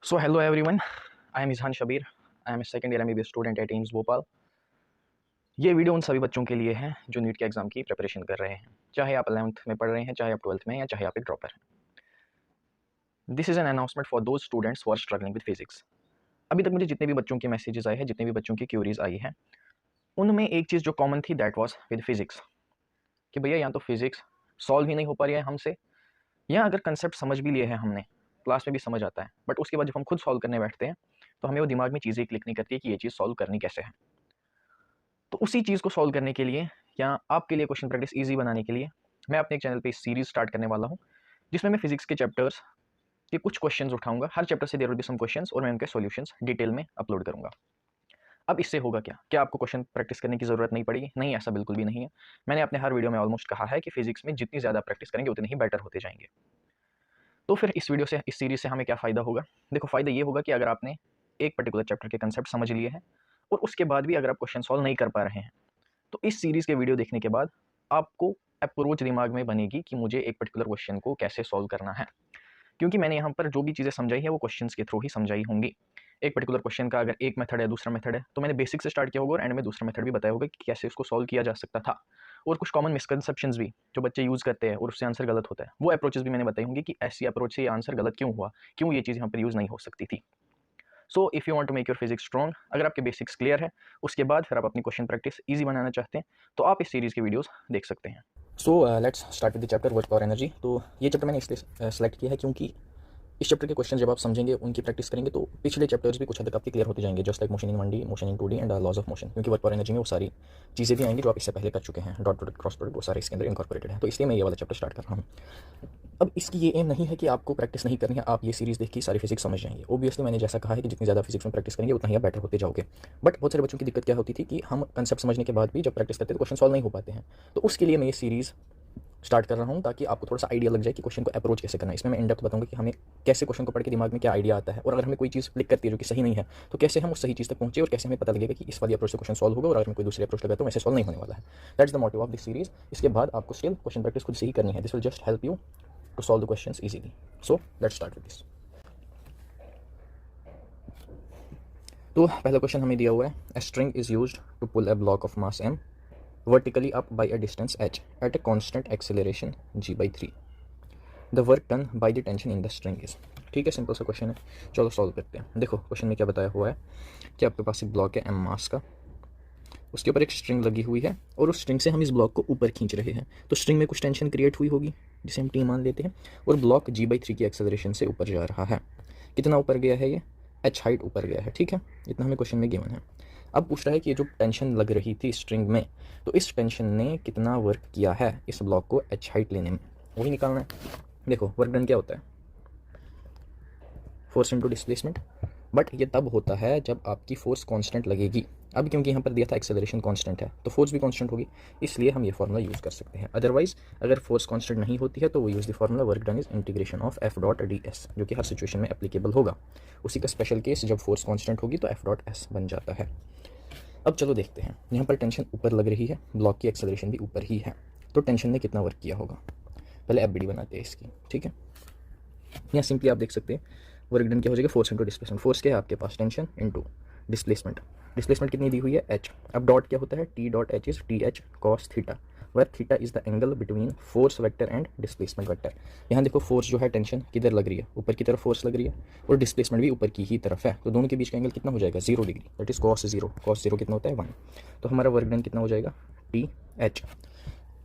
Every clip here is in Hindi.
So hello everyone, I am Izhan Shabir. I am a second year MBBS student at AIIMS Bhopal. ये वीडियो उन सभी बच्चों के लिए है जो नीट के एग्ज़ाम की प्रिपरेशन कर रहे हैं, चाहे आप 11th में पढ़ रहे हैं, चाहे आप 12th में, या चाहे आप एक ड्रॉपर हैं। This is an announcement for those students who are struggling with physics. अभी तक मुझे जितने भी बच्चों के मैसेजेस आए हैं, जितने भी बच्चों की क्यूरीज आई हैं, उनमें एक चीज़ जो कॉमन थी दैट वाज विद फिजिक्स, कि भैया या तो फिजिक्स सॉल्व ही नहीं हो पा रही है हमसे, या अगर कंसेप्ट समझ भी लिए हैं हमने, क्लास में भी समझ आता है, बट उसके बाद जब हम खुद सॉल्व करने बैठते हैं तो हमें वो दिमाग में चीज़ें क्लिक नहीं करती है कि ये चीज़ सॉल्व करनी कैसे है। तो उसी चीज़ को सॉल्व करने के लिए या आपके लिए क्वेश्चन प्रैक्टिस ईजी बनाने के लिए मैं अपने एक चैनल पे इस सीरीज स्टार्ट करने वाला हूँ, जिसमें मैं फिजिक्स के चैप्टर्स के कुछ क्वेश्चंस उठाऊंगा। हर चैप्टर से there will be some questions और मैं उनके सॉल्यूशंस डिटेल में अपलोड करूंगा। अब इससे होगा क्या आपको क्वेश्चन प्रैक्टिस करने की ज़रूरत नहीं पड़ेगी? नहीं, ऐसा बिल्कुल भी नहीं है। मैंने अपने हर वीडियो में ऑलमोस्ट कहा है कि फिजिक्स में जितनी ज़्यादा प्रैक्टिस करेंगे उतने ही बेटर होते जाएंगे। तो फिर इस वीडियो से, इस सीरीज से हमें क्या फ़ायदा होगा? देखो, फ़ायदा ये होगा कि अगर आपने एक पर्टिकुलर चैप्टर के कंसेप्ट समझ लिए हैं और उसके बाद भी अगर आप क्वेश्चन सॉल्व नहीं कर पा रहे हैं, तो इस सीरीज़ के वीडियो देखने के बाद आपको अप्रोच दिमाग में बनेगी कि मुझे एक पर्टिकुलर क्वेश्चन को कैसे सॉल्व करना है। क्योंकि मैंने यहाँ पर जो भी चीज़ें समझाई है वो क्वेश्चंस के थ्रू ही समझाई होंगी। एक पर्टिकुलर क्वेश्चन का अगर एक मेथड है, दूसरा मेथड है, तो मैंने बेसिक से स्टार्ट किया होगा और एंड में दूसरा मेथड भी बताया होगा कि कैसे उसको सॉल्व किया जा सकता था। और कुछ कॉमन मिसकंसेप्शंस भी जो बच्चे यूज़ करते हैं और उससे आंसर गलत होता है, वो अप्रोचेस भी मैंने बताई होंगी कि ऐसी अप्रोच से ये आंसर गलत क्यों हुआ, क्यों ये चीज़ यहाँ पर यूज़ नहीं हो सकती थी। So if you want to make your physics strong, अगर आपके बेसिक्स क्लियर है, उसके बाद फिर आप अपनी क्वेश्चन प्रैक्टिस ईजी बनाना चाहते हैं, तो आप इस सीरीज़ के वीडियोस देख सकते हैं। सो let's start with the chapter work power energy. तो ये चैप्टर मैंने इसलिए सेलेक्ट किया है क्योंकि इस चैप्टर के क्वेश्चन जब आप समझेंगे, उनकी प्रैक्टिस करेंगे, तो पिछले चैप्टर्स भी कुछ हद तक आपके क्लियर होते जाएंगे, just like motion in 1D, motion in 2D and laws of motion. क्योंकि वर्क पावर एनर्जी में वो सारी चीज़ें भी आएंगी जो आप इससे पहले कर चुके हैं, डॉट प्रोडक्ट, क्रॉस प्रोडक्ट, वो सारे इसके अंदर इनकॉर्पोरेटेड है। तो इसलिए मैं ये वाला चैप्टर स्टार्ट कर रहा हूँ। अब इसकी ये एम नहीं है कि आपको प्रैक्टिस नहीं करनी है, आप ये सीरीज़ देख के सारी फिजिक्स समझ जाएंगे। ऑब्वियसली मैंने जैसा कहा है कि जितनी ज़्यादा फिजिक्स में प्रैक्टिस करेंगे उतना ही आप बेटर होते जाओगे। बट बहुत सारे बच्चों की दिक्कत क्या होती थी कि हम कंसेप्ट समझने के बाद भी जब प्रैक्टिस करते हैं तो क्वेश्चन सॉल्व नहीं हो पाते हैं। तो उसके लिए मैं ये सीरीज़ स्टार्ट कर रहा हूँ ताकि आपको थोड़ा सा आइडिया लग जाए कि क्वेश्चन को अप्रोच कैसे करना है। इसमें मैं इन डेप्थ बताऊंगा कि हमें कैसे क्वेश्चन को पढ़ के दिमाग में क्या आइडिया आता है, और अगर हमें कोई चीज़ क्लिक करती है जो कि सही नहीं है, तो कैसे हम उस सही चीज़ तक पहुंचे और कैसे हमें पता लगेगा कि इस वाली अप्रोच से क्वेश्चन सॉल्व होगा, और अगर मैं कोई दूसरी अप्रोच लगाता हूँ वैसे सॉल्व नहीं होने वाला है। That's the motive of this series. इसके बाद आपको स्टिल क्वेश्चन प्रैक्टिस खुद से ही करनी है। This will just help you to solve the questions easily. So let's start with this. तो पहला क्वेश्चन हमें दिया हुआ है, a string is used to pull a block of mass m vertically up by a distance h at a constant acceleration g/3. The work done by the tension in the string is। ठीक है, सिंपल सा क्वेश्चन है, चलो सॉल्व करते हैं। देखो क्वेश्चन में क्या बताया हुआ है कि आपके पास एक ब्लॉक है m मास का, उसके ऊपर एक स्ट्रिंग लगी हुई है और उस स्ट्रिंग से हम इस ब्लॉक को ऊपर खींच रहे हैं। तो स्ट्रिंग में कुछ टेंशन क्रिएट हुई होगी जिसे हम टी मान लेते हैं, और ब्लॉक g/3 की एक्सेलरेशन से ऊपर जा रहा है। कितना ऊपर गया है? ये h हाइट ऊपर गया है। ठीक है, इतना हमें क्वेश्चन में गिवन है। अब पूछ रहा है कि ये जो टेंशन लग रही थी स्ट्रिंग में, तो इस टेंशन ने कितना वर्क किया है इस ब्लॉक को h हाइट लेने में, वही निकालना है। देखो वर्क डन क्या होता है, फोर्स इनटू डिस्प्लेसमेंट, बट ये तब होता है जब आपकी फोर्स कांस्टेंट लगेगी। अब क्योंकि यहाँ पर दिया था एक्सेलरेशन कांस्टेंट है, तो फोर्स भी कांस्टेंट होगी, इसलिए हम ये फार्मूला यूज़ कर सकते हैं। अदरवाइज अगर फोर्स कांस्टेंट नहीं होती है तो वो use the formula work done is integration of F dot D S, जो कि हर सिचुएशन में एप्लीकेबल होगा। उसी का स्पेशल केस जब फोर्स कांस्टेंट होगी तो एफ डॉट एस बन जाता है। अब चलो देखते हैं, यहाँ पर टेंशन ऊपर लग रही है, ब्लॉक की एक्सेलरेशन भी ऊपर ही है, तो टेंशन ने कितना वर्क किया होगा। पहले एफ बी डी बनाते हैं इसकी। ठीक है, यहाँ सिंपली आप देख सकते हैं वर्क डन क्या हो जाएगा, फोर्स इंटू डिस्प्लेसमेंट। फोर्स क्या है आपके पास, टेंशन इंटू डिस्प्लेसमेंट। डिस्प्लेसमेंट कितनी दी हुई है, एच। अब डॉट क्या होता है, T dot H is T H cos theta, where theta is the angle between force vector and displacement vector. यहाँ देखो फोर्स जो है टेंशन किधर लग रही है, ऊपर की तरफ फोर्स लग रही है, और डिस्प्लेसमेंट भी ऊपर की ही तरफ है, तो दोनों के बीच का एंगल कितना हो जाएगा, 0 degree, that is cos 0। Cos 0 कितना होता है, 1। तो हमारा वर्क डन कितना हो जाएगा, टी एच।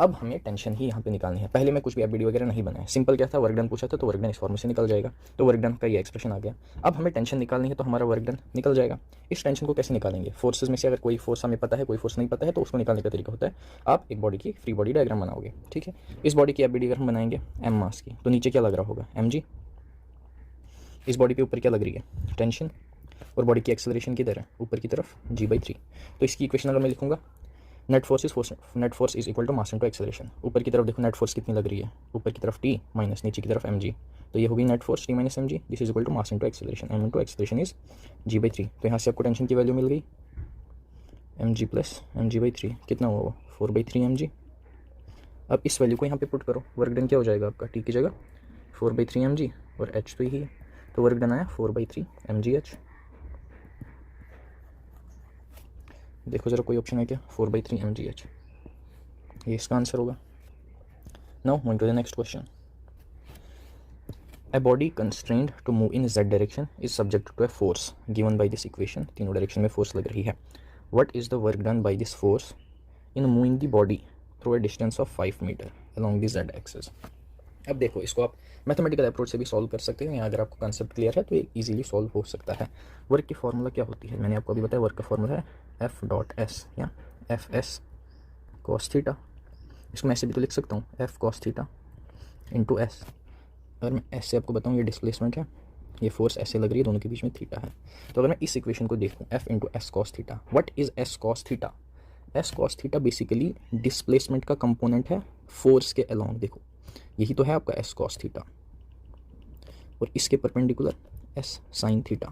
अब हमें टेंशन ही यहाँ पे निकालनी है। पहले मैं कुछ भी एफबीडी वगैरह नहीं बनाया, सिंपल क्या था, वर्क डन पूछा था तो वर्क डन इस फॉर्मूले से निकल जाएगा, तो वर्क डन का ये एक्सप्रेशन आ गया। अब हमें टेंशन निकालनी है तो हमारा वर्क डन निकल जाएगा। इस टेंशन को कैसे निकालेंगे, फोर्सेज में से अगर कोई फोर्स हमें पता है, कोई फोर्स नहीं पता है, तो उसको निकालने का तरीका होता है, आप एक बॉडी की फ्री बॉडी डायग्राम बनाओगे। ठीक है, इस बॉडी की एफबीडी अगर हम बनाएंगे एम मास की, तो नीचे क्या लग रहा होगा, एम जी। इस बॉडी के ऊपर क्या लग रही है, टेंशन, और बॉडी की एक्सेलरेशन किधर है, ऊपर की तरफ, g/3। तो इसकी इक्वेशन अगर मैं लिखूंगा, net force is equal to mass into acceleration. ऊपर की तरफ देखो नेट फोर्स कितनी लग रही है, ऊपर की तरफ टी माइनस नीचे की तरफ एम जी, तो ये होगी net force T minus m g, this is equal to mass into acceleration, m into acceleration is g/3। तो यहाँ से आपको टेंशन की वैल्यू मिल गई, एम जी प्लस एम जी/3 कितना हुआ, 4/3 एम जी। अब इस वैल्यू को यहाँ पे पुट करो, वर्क डन क्या हो जाएगा आपका, टी की जगह 4/3 एम जी, और एच तो यही है, तो वर्क डन आया 4/3 mgh। देखो जरा कोई ऑप्शन है क्या, 4/3 mgh, ये इसका आंसर होगा। Now moving to the next question. A body constrained to move in z direction is subject to a force given by this equation। तीनों डायरेक्शन में फोर्स लग रही है। What is the work done by this force in moving the body through a distance of 5 metre along the z axis। अब देखो इसको आप मैथमेटिकल अप्रोच से भी सॉल्व कर सकते हो, या अगर आपको कंसेप्ट क्लियर है तो ये इजीली सॉल्व हो सकता है। वर्क की फॉर्मूला क्या होती है, मैंने आपको अभी बताया। वर्क का फॉर्मूला है F.S या Fs cos थीटा। इसको मैं ऐसे भी तो लिख सकता हूँ, F cos theta into S. अगर मैं ऐसे आपको बताऊँ ये डिस्प्लेसमेंट है, ये फोर्स ऐसे लग रही है, दोनों के बीच में थीटा है। तो अगर मैं इस इक्वेशन को देखूँ F into S cos theta, what is S cos theta. S cos theta basically displacement का कंपोनेंट है फोर्स के अलोंग। देखो यही तो है आपका एस कॉस थीटा, और इसके परपेंडिकुलर एस साइन थीटा।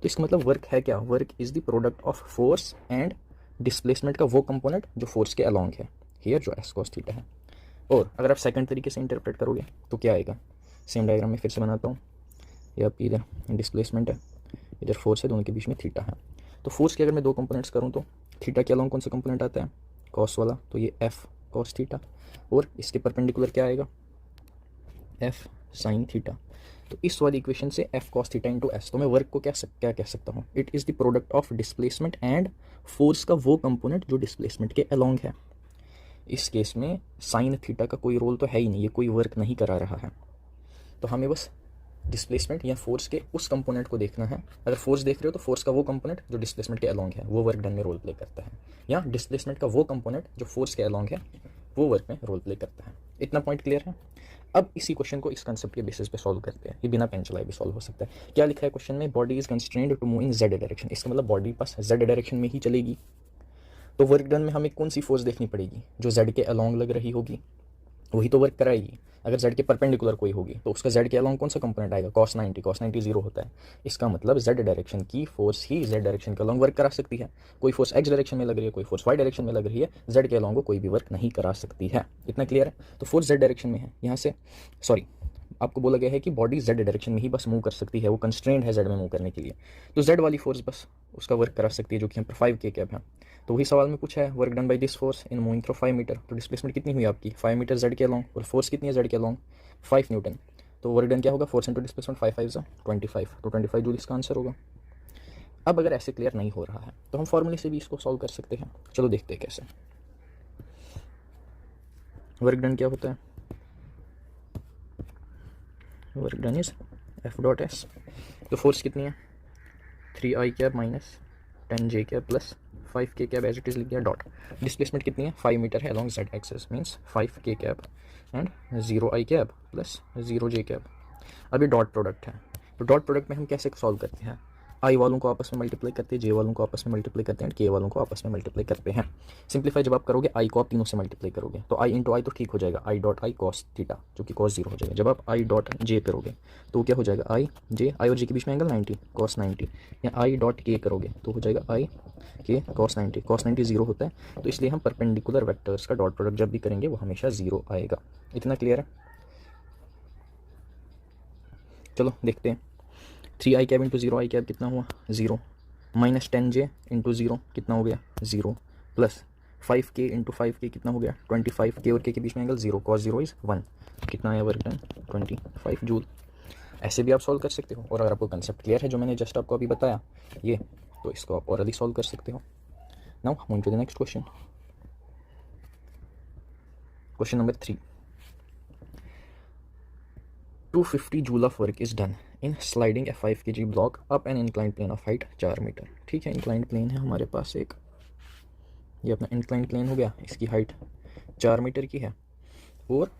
तो इसका मतलब वर्क है क्या, work is the product of force and displacement का वो कंपोनेंट जो फोर्स के अलोंग है, हियर जो एस कॉस थीटा है। और अगर आप सेकंड तरीके से इंटरप्रेट करोगे तो क्या आएगा, सेम डायग्राम में फिर से बनाता हूँ। ये आपकी इधर डिस्प्लेसमेंट है, इधर फोर्स है, दोनों के बीच में थीटा है। तो फोर्स के अगर मैं दो कंपोनेंट्स करूँ तो थीटा के अलोंग कौन सा कंपोनेंट आता है, कॉस वाला, तो ये एफ कॉस थीटा, और इसके परपेंडिकुलर क्या आएगा, एफ साइन थीटा। तो इस वाली इक्वेशन से F cos theta into S, तो मैं वर्क को क्या कह सकता हूँ, it is the product of displacement and force का वो कंपोनेंट जो डिस्प्लेसमेंट के अलोंग है। इस केस में साइन थीटा का कोई रोल तो है ही नहीं, ये कोई वर्क नहीं करा रहा है। तो हमें बस डिस्प्लेसमेंट या फोर्स के उस कंपोनेंट को देखना है। अगर फोर्स देख रहे हो तो फोर्स का वो कंपोनेंट जो डिस्प्लेसमेंट के अलोंग है वो वर्क डन में रोल प्ले करता है, या डिस्प्लेसमेंट का वो कंपोनेंट जो फोर्स के अलोंग है वो वर्क में रोल प्ले करता है। इतना पॉइंट क्लियर है। अब इसी क्वेश्चन को इस कंसेप्ट के बेसिस पे सॉल्व करते हैं। ये बिना पेन चलाए भी सॉल्व हो सकता है। क्या लिखा है क्वेश्चन में, body is constrained to move in z direction. इसका मतलब बॉडी पास जेड डायरेक्शन में ही चलेगी। तो वर्क डन में हमें कौन सी फोर्स देखनी पड़ेगी, जो जेड के अलोंग लग रही होगी, वही तो वर्क कराएगी। अगर जेड के परपेंडिकुलर कोई होगी तो उसका जेड के अलोंग कौन सा कंपोनेंट आएगा, cos 90। cos 90 जीरो होता है। इसका मतलब जेड डायरेक्शन की फोर्स ही जेड डायरेक्शन के अलोंग वर्क करा सकती है। कोई फोर्स एक्स डायरेक्शन में लग रही है, कोई फोर्स वाई डायरेक्शन में लग रही है, जेड के अलोंग को कोई भी वर्क नहीं करा सकती है। इतना क्लियर है। तो फोर्स जेड डायरेक्शन में है, यहाँ से आपको बोला गया है कि बॉडी जेड डायरेक्शन में ही बस मूव कर सकती है, वो कंस्ट्रेंड है जेड में मूव करने के लिए। तो जेड वाली फोर्स बस उसका वर्क करा सकती है, जो कि यहाँ पर 5K कैब है। तो वही सवाल में पूछा है, work done by this force in moving through 5 metre. तो डिस्प्लेसमेंट कितनी हुई आपकी, 5 मीटर जेड के अलोंग, और फोर्स कितनी है जेड के अलोंग, 5 न्यूटन। तो वर्क डन क्या होगा, फोर्स इंटू डिस्प्लेसमेंट 5 5 25, तो 25 जूल इसका आंसर होगा। अब अगर ऐसे क्लियर नहीं हो रहा है तो हम फॉर्मूले से भी इसको सॉल्व कर सकते हैं। चलो देखते हैं कैसे। वर्क डन क्या होता है, वर्क डन इज F.S। तो फोर्स कितनी है, 3I cap minus 10J cap plus 5K cap, as it is लिख दिया डॉट। डिस्प्लेसमेंट कितनी है, 5 मीटर है along z axis, means 5K cap and 0I cap plus 0J cap. अभी डॉट प्रोडक्ट है, तो डॉट प्रोडक्ट में हम कैसे सॉल्व करते हैं, आई वालों को आपस में मल्टीप्लाई करते हैं, जे वालों को आपस में मल्टीप्लाई करते हैं, के वालों को आपस में मल्टीप्लाई करते हैं। सिंप्लीफाई जब आप करोगे आई को आप तीनों से मल्टीप्लाई करोगे तो आई इंटू आई तो ठीक हो जाएगा, I dot I cos theta, जो कि कॉस 0 हो जाएगा। जब आप आई डॉट जे करोगे तो क्या हो जाएगा, आई जे, आई और जे के बीच में एंगल 90 कॉस 90, या आई डॉट के करोगे तो हो जाएगा आई के कॉस 90। कॉस 90 0 होता है, तो इसलिए हम परपेंडिकुलर वेक्टर्स का डॉट प्रोडक्ट जब भी करेंगे वो हमेशा 0 आएगा। इतना क्लियर है। चलो देखते हैं, 3I cab into 0I cab कितना हुआ 0, माइनस 10J इंटू 0 कितना हो गया 0, प्लस 5K इंटू 5K कितना हो गया 25, के और के बीच में एंगल 0, कॉस 0 इज़ 1, कितना आया वर्क डन 25 जूल। ऐसे भी आप सॉल्व कर सकते हो, और अगर आपको कंसेप्ट क्लियर है जो मैंने जस्ट आपको अभी बताया ये, तो इसको आप और अधिक सॉल्व कर सकते हो। Now moving to the next question, question number 3। 250 joule of work is done in sliding a 5 kg block up an inclined plane of height 4 metre. ठीक है, इंक्लाइंड प्लेन है हमारे पास एक, ये अपना इंक्लाइंड प्लेन हो गया, इसकी हाइट 4 मीटर की है, और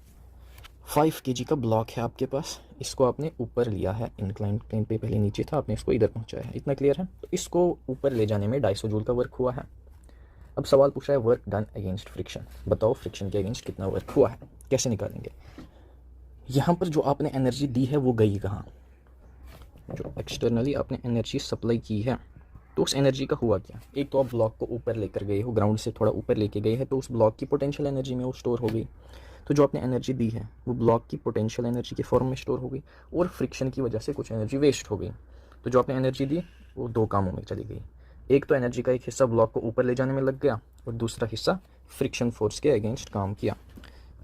5 kg का ब्लॉक है आपके पास। इसको आपने ऊपर लिया है, इंक्लाइंड प्लेन पे पहले नीचे था, आपने इसको इधर पहुंचाया है। इतना क्लियर है। तो इसको ऊपर ले जाने में 250 जूल का वर्क हुआ है। अब सवाल पूछा है वर्क डन अगेंस्ट फ्रिक्शन, बताओ फ्रिक्शन के अगेंस्ट कितना वर्क हुआ है, कैसे निकालेंगे। यहाँ पर जो आपने एनर्जी दी है वो गई कहाँ, जो एक्सटर्नली आपने एनर्जी सप्लाई की है, तो उस एनर्जी का हुआ क्या। एक तो आप ब्लॉक को ऊपर लेकर गए हो, ग्राउंड से थोड़ा ऊपर लेके गए हैं, तो उस ब्लॉक की पोटेंशियल एनर्जी में वो स्टोर हो गई। तो जो आपने एनर्जी दी है वो ब्लॉक की पोटेंशियल एनर्जी के फॉर्म में स्टोर हो गई और फ्रिक्शन की वजह से कुछ एनर्जी वेस्ट हो गई। तो जो आपने एनर्जी दी वो दो कामों में चली गई। एक तो एनर्जी का एक हिस्सा ब्लॉक को ऊपर ले जाने में लग गया और दूसरा हिस्सा फ्रिक्शन फोर्स के अगेंस्ट काम किया।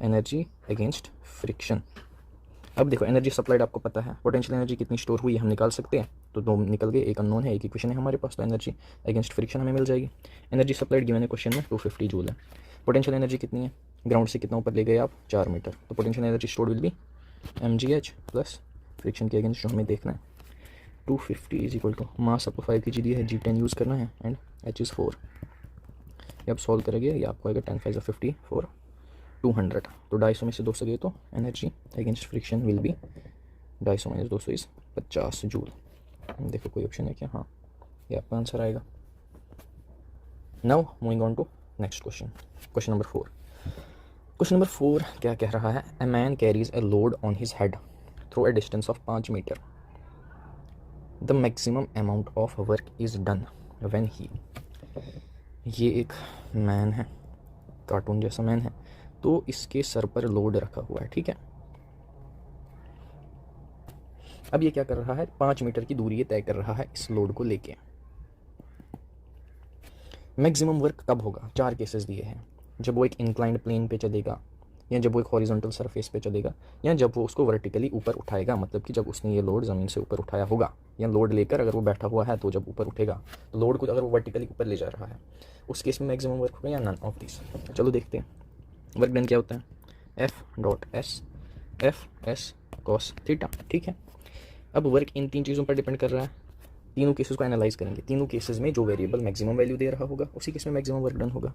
Energy against friction. अब देखो एनर्जी सप्लाइड आपको पता है, पोटेंशियल एनर्जी कितनी स्टोर हुई हम निकाल सकते हैं। तो दो निकल गए, एक अननोन है, एक इक्वेशन है हमारे पास, तो एनर्जी अगेंस्ट फ्रिक्शन हमें मिल जाएगी। एनर्जी सप्लाइड गिवन है क्वेश्चन में 250 जूल है। पोटेंशियल एनर्जी कितनी है, ग्राउंड से कितना ऊपर ले गए आप 4 मीटर, तो potential energy stored will be mgh plus friction के अगेंस्ट जो हमें देखना है 250 इज इक्वल टू मास आपको 5 kg दिया है, G10 यूज़ करना है एंड h इज़ 4। ये आप सॉल्व करेंगे ये आपको आएगा 10 5 50 4 200। तो 250 में से 200 गए तो energy against friction will be 250 minus 200 is 50 joule. देखो कोई ऑप्शन है क्या, हाँ ये आपका आंसर आएगा। Now moving on to next question, question number 4। Question number 4 क्या कह रहा है, a man carries a load on his head through a distance of 5 metre, the maximum amount of work is done when he. ये एक मैन है, कार्टून जैसा मैन है, तो इसके सर पर लोड रखा हुआ है, ठीक है। अब ये क्या कर रहा है, 5 मीटर की दूरी ये तय कर रहा है इस लोड को लेके। मैक्सिमम वर्क कब होगा, 4 केसेस दिए हैं, जब वो एक इंक्लाइंड प्लेन पे चलेगा, या जब वो एक हॉरिजॉन्टल सरफेस पे चलेगा, या जब वो उसको वर्टिकली ऊपर उठाएगा, मतलब कि जब उसने ये लोड ज़मीन से ऊपर उठाया होगा, या लोड लेकर अगर वो बैठा हुआ है तो जब ऊपर उठेगा, तो लोड को अगर वो वर्टिकली ऊपर ले जा रहा है, उस केस में मैक्सिमम वर्क होगा या नन ऑफ दिस। चलो देखते हैं। वर्क डन क्या होता है, F.S cos थीटा, ठीक है। अब वर्क इन 3 चीज़ों पर डिपेंड कर रहा है, तीनों केसेस को एनालाइज करेंगे, तीनों केसेस में जो वेरिएबल मैक्सिमम वैल्यू दे रहा होगा उसी केस में मैक्सिमम वर्क डन होगा।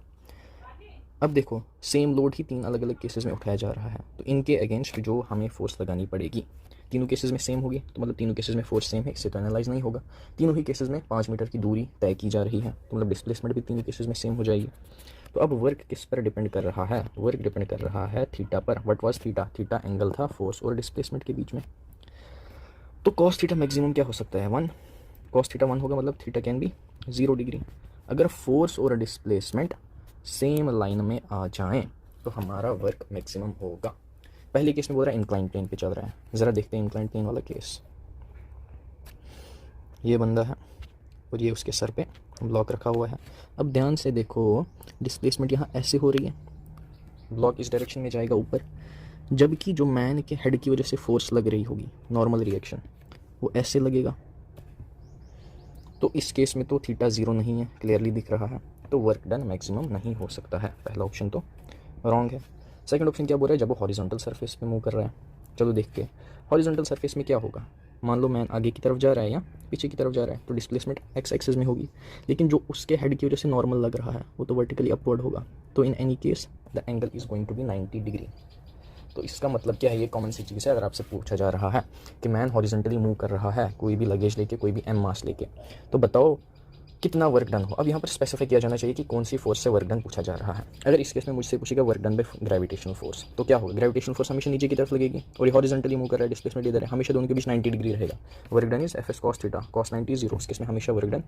अब देखो सेम लोड ही 3 अलग अलग केसेस में उठाया जा रहा है, तो इनके अगेंस्ट जो हमें फोर्स लगानी पड़ेगी तीनों केसेस में सेम होगी, तो मतलब तीनों केसेस में फोर्स सेम है, इससे तो एनालाइज नहीं होगा। तीनों ही केसेस में 5 मीटर की दूरी तय की जा रही है, तो मतलब डिस्प्लेसमेंट भी तीनों केसेस में सेम हो जाएगी। तो अब वर्क किस पर डिपेंड कर रहा है, वर्क डिपेंड कर रहा है थीटा पर। What was theta, theta angle था फोर्स और डिस्प्लेसमेंट के बीच में। तो कॉस थीटा मैक्सिमम क्या हो सकता है, 1। कॉस थीटा 1 होगा, मतलब थीटा कैन बी 0 डिग्री। अगर फोर्स और डिस्प्लेसमेंट सेम लाइन में आ जाएं तो हमारा वर्क मैक्सिमम होगा। पहले केस में बोल रहा है इंक्लाइन प्लेन पे चल रहा है, ज़रा देखते हैं इंक्लाइन प्लेन वाला केस। ये बंदा है और ये उसके सर पे ब्लॉक रखा हुआ है। अब ध्यान से देखो डिस्प्लेसमेंट यहाँ ऐसे हो रही है, ब्लॉक इस डायरेक्शन में जाएगा ऊपर, जबकि जो मैन के हेड की वजह से फोर्स लग रही होगी, नॉर्मल रिएक्शन, वो ऐसे लगेगा। तो इस केस में तो थीटा 0 नहीं है, क्लियरली दिख रहा है, तो वर्क डन मैक्सिमम नहीं हो सकता है। पहला ऑप्शन तो रॉन्ग है। सेकंड ऑप्शन क्या बोल रहा है, जब वो हॉरिजॉन्टल सरफेस पे मूव कर रहा है। चलो देखते हैं हॉरिजॉन्टल सरफेस में क्या होगा। मान लो मैन आगे की तरफ जा रहा है या पीछे की तरफ जा रहा है, तो डिस्प्लेसमेंट एक्स एक्सिस में होगी, लेकिन जो उसके हेड की वजह से नॉर्मल लग रहा है वो तो वर्टिकली अपवर्ड होगा। तो in any case the angle is going to be 90 degree. तो इसका मतलब क्या है, ये कॉमन सी चीज़ है। अगर आपसे पूछा जा रहा है कि मैन हॉरिजॉन्टली मूव कर रहा है कोई भी लगेज लेके, कोई भी एम मास लेके, तो बताओ कितना वर्क डन हो। अब यहाँ पर स्पेसिफाई किया जाना चाहिए कि कौन सी फोर्स से वर्क डन पूछा जा रहा है। अगर इस केस में मुझसे पूछेगा work done by gravitational force, तो क्या होगा, ग्रेविटेशनल फोर्स हमेशा नीचे की तरफ लगेगी और ये हॉरिजॉन्टली मूव कर रहा है, डिस्प्लेसमेंट इधर है, हमेशा दोनों के बीच 90 डिग्री रहेगा। Work done is F/s cos theta, cos 90 0, इस केस में हमेशा वर्क डन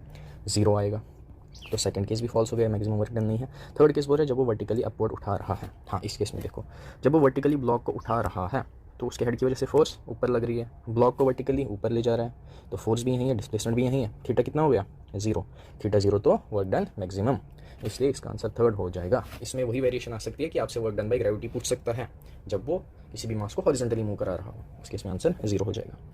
0 आएगा। तो सेकंड केस भी फॉल्स हो गया, मैक्सिमम वर्क डन नहीं है। थर्ड केस बोल रहा है जब वो वर्टिकली अपवर्ड उठा रहा है। हाँ इस केस में देखो, जब वो वर्टिकली ब्लॉक को उठा रहा है तो उसके हेड की वजह से फोर्स ऊपर लग रही है, ब्लॉक को वर्टिकली ऊपर ले जा रहा है, तो फोर्स भी यहीं है, डिस्प्लेसमेंट भी यहीं है। थीटा कितना हो गया 0, थीटा 0 तो वर्क डन मैक्सिमम, इसलिए इसका आंसर थर्ड हो जाएगा। इसमें वही वेरिएशन आ सकती है कि आपसे वर्क डन बाय ग्रेविटी पूछ सकता है, जब वो किसी भी मास को हॉरिजॉन्टली मूव करा रहा हो, उस केस में आंसर 0 हो जाएगा।